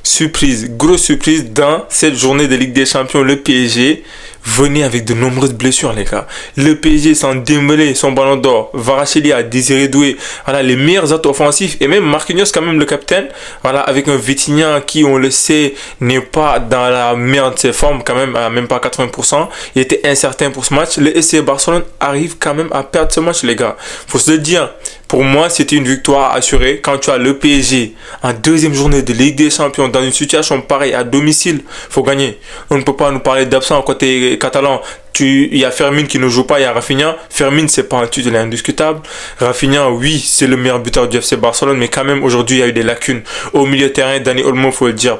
Surprise, grosse surprise dans cette journée de Ligue des Champions, le PSG venait avec de nombreuses blessures, les gars. Le PSG sans Dembélé, son ballon d'or, Kvaratskhelia, Désiré Doué, voilà, les meilleurs actes offensifs, et même Marquinhos, quand même, le capitaine, voilà, avec un Vitinha qui, on le sait, n'est pas dans la meilleure de ses formes, quand même, à même pas 80%. Il était incertain pour ce match. Le FC Barcelone arrive quand même à perdre ce match, les gars. Faut se le dire. Pour moi, c'était une victoire assurée. Quand tu as le PSG en deuxième journée de Ligue des Champions, dans une situation pareille, à domicile, faut gagner. On ne peut pas nous parler d'absent côté catalan. Il y a Fermin qui ne joue pas, il y a Rafinha. Fermin, c'est pas un titulaire indiscutable. Rafinha, oui, c'est le meilleur buteur du FC Barcelone, mais quand même, aujourd'hui, il y a eu des lacunes. Au milieu de terrain, Dani Olmo, faut le dire,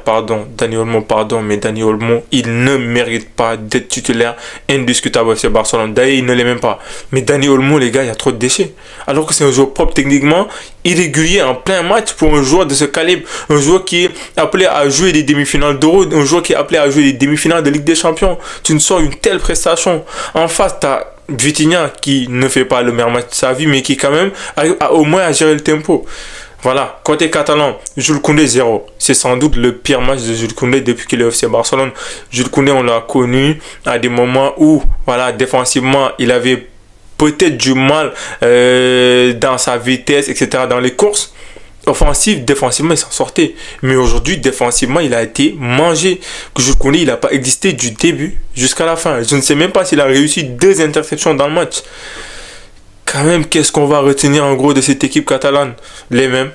mais Dani Olmo, il ne mérite pas d'être titulaire indiscutable au FC Barcelone. D'ailleurs, il ne l'est même pas. Mais Dani Olmo, les gars, il y a trop de déchets. Alors que c'est un joueur propre techniquement, irrégulier en plein match pour un joueur de ce calibre, un joueur qui est appelé à jouer des demi-finales d'Euro, un joueur qui est appelé à jouer des demi-finales de Ligue des Champions. Tu ne sors une telle prestation. En face, tu as Vitinha qui ne fait pas le meilleur match de sa vie, mais qui quand même arrive au moins à gérer le tempo. Voilà, côté catalan, Jules Koundé 0. C'est sans doute le pire match de Jules Koundé depuis qu'il est au FC Barcelone. Jules Koundé, on l'a connu à des moments où, voilà, défensivement, il avait peut-être du mal dans sa vitesse, etc., dans les courses. Offensif, défensivement, il s'en sortait. Mais aujourd'hui, défensivement, il a été mangé. Je connais, il n'a pas existé du début jusqu'à la fin. Je ne sais même pas s'il a réussi 2 interceptions dans le match. Quand même, qu'est-ce qu'on va retenir en gros de cette équipe catalane? Les mêmes.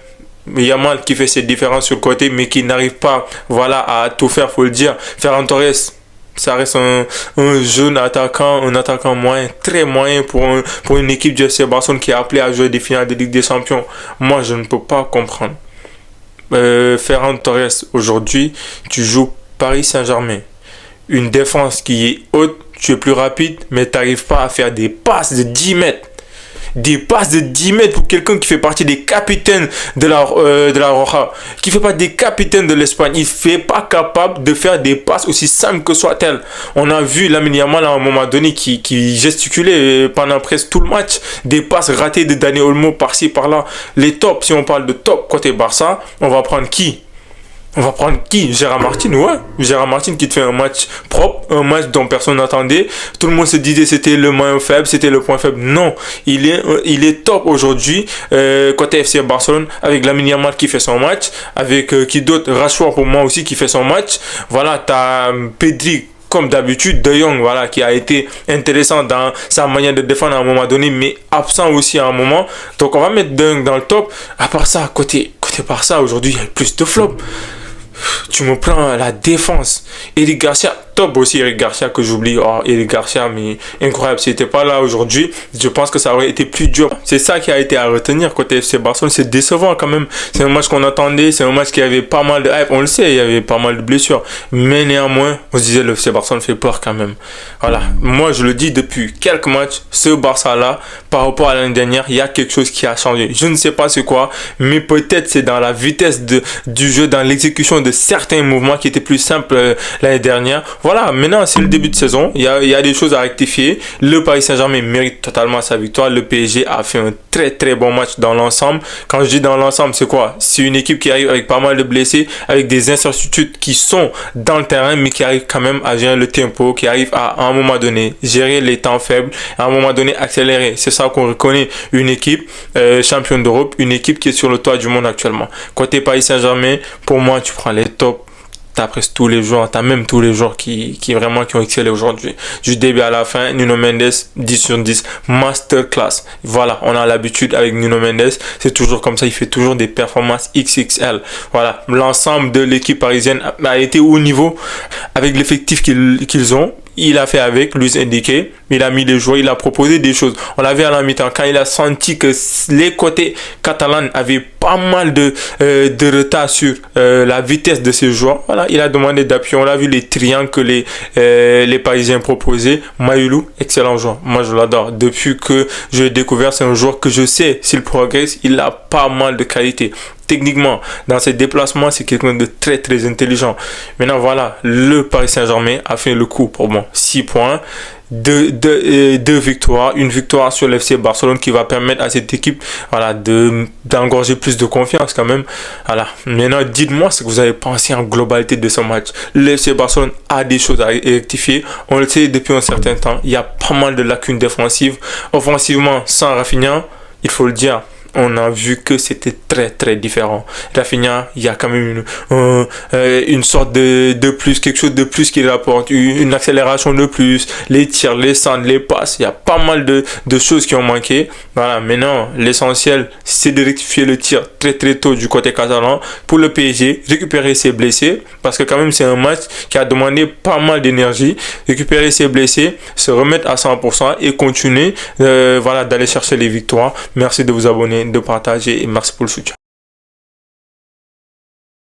Yamal qui fait ses différences sur le côté, mais qui n'arrive pas, voilà, à tout faire, faut le dire. Ferran Torres, ça reste un jeune attaquant, un attaquant moyen, très moyen pour une équipe du FC Barcelone qui est appelée à jouer des finales de Ligue des Champions. Moi, je ne peux pas comprendre. Ferran Torres, aujourd'hui, tu joues Paris Saint-Germain. Une défense qui est haute, tu es plus rapide, mais tu n'arrives pas à faire des passes de 10 mètres. Des passes de 10 mètres pour quelqu'un qui fait partie des capitaines de la Roja, qui fait partie des capitaines de l'Espagne. Il ne fait pas capable de faire des passes aussi simples que soit-elles. On a vu Lamine Yamal à un moment donné qui gesticulait pendant presque tout le match. Des passes ratées de Dani Olmo par-ci, par-là. Les tops, si on parle de top côté Barça, on va prendre qui? On va prendre qui? Gérard Martin, ouais. Gérard Martin qui te fait un match propre, un match dont personne n'attendait. Tout le monde se disait c'était le maillon faible, c'était le point faible. Non, il est top aujourd'hui côté FC Barcelone avec Lamine Yamal qui fait son match, avec qui d'autre? Rashford pour moi aussi qui fait son match. Voilà, t'as Pedri comme d'habitude, De Jong, voilà, qui a été intéressant dans sa manière de défendre à un moment donné, mais absent aussi à un moment. Donc on va mettre De Jong dans le top. À part ça, côté Barça, aujourd'hui, il y a plus de flops. Tu me prends la défense. Eric Garcia, top aussi Eric Garcia que j'oublie. Oh, Eric Garcia, mais incroyable. S'il n'était pas là aujourd'hui, je pense que ça aurait été plus dur. C'est ça qui a été à retenir côté FC Barcelone. C'est décevant quand même. C'est un match qu'on attendait. C'est un match qui avait pas mal de hype. On le sait, il y avait pas mal de blessures. Mais néanmoins, on se disait le FC Barcelone fait peur quand même. Voilà. Moi, je le dis depuis quelques matchs, ce Barça-là, par rapport à l'année dernière, il y a quelque chose qui a changé. Je ne sais pas c'est quoi, mais peut-être c'est dans la vitesse du jeu, dans l'exécution de certains mouvements qui étaient plus simples l'année dernière. Voilà, maintenant c'est le début de saison, il y a des choses à rectifier. Le Paris Saint-Germain mérite totalement sa victoire. Le PSG a fait un très très bon match dans l'ensemble. Quand je dis dans l'ensemble, c'est quoi? C'est une équipe qui arrive avec pas mal de blessés, avec des incertitudes qui sont dans le terrain, mais qui arrive quand même à gérer le tempo, qui arrive à un moment donné gérer les temps faibles, à un moment donné accélérer. C'est ça qu'on reconnaît une équipe championne d'Europe, une équipe qui est sur le toit du monde actuellement. Côté Paris Saint-Germain, pour moi, tu prends les tops. T'as presque tous les joueurs, t'as même tous les joueurs qui ont excellé aujourd'hui. Du début à la fin, Nuno Mendes, 10 sur 10, masterclass. Voilà, on a l'habitude avec Nuno Mendes, c'est toujours comme ça, il fait toujours des performances XXL. Voilà, l'ensemble de l'équipe parisienne a été au niveau avec l'effectif qu'ils ont. Il a fait avec Luis Enrique, il a mis les joueurs, il a proposé des choses. On l'a vu à la mi-temps, quand il a senti que les côtés catalans avaient pas mal de retard sur la vitesse de ses joueurs. Voilà, il a demandé d'appui. On a vu les triangles que les Parisiens proposaient. Maïlou, excellent joueur. Moi, je l'adore. Depuis que je l'ai découvert, c'est un joueur que je sais, s'il progresse, il a pas mal de qualité. Techniquement, dans ses déplacements, c'est quelqu'un de très très intelligent. Maintenant, voilà, le Paris Saint-Germain a fait le coup pour moi. 6 points. deux victoires, une victoire sur l'FC Barcelone qui va permettre à cette équipe voilà, d'engorger plus de confiance quand même. Voilà. Maintenant, dites-moi ce que vous avez pensé en globalité de ce match. L'FC Barcelone a des choses à rectifier. On le sait depuis un certain temps. Il y a pas mal de lacunes défensives. Offensivement, sans Rafinha, il faut le dire, on a vu que c'était très différent. Rafinha, il y a quand même une sorte de plus, quelque chose de plus qu'il apporte, une accélération de plus, les tirs, les centres, les passes, il y a pas mal de choses qui ont manqué. Voilà, maintenant, l'essentiel, c'est de rectifier le tir très tôt du côté catalan pour le PSG, récupérer ses blessés, parce que quand même, c'est un match qui a demandé pas mal d'énergie, récupérer ses blessés, se remettre à 100% et continuer, voilà, d'aller chercher les victoires. Merci de vous abonner, de partager et merci pour le soutien.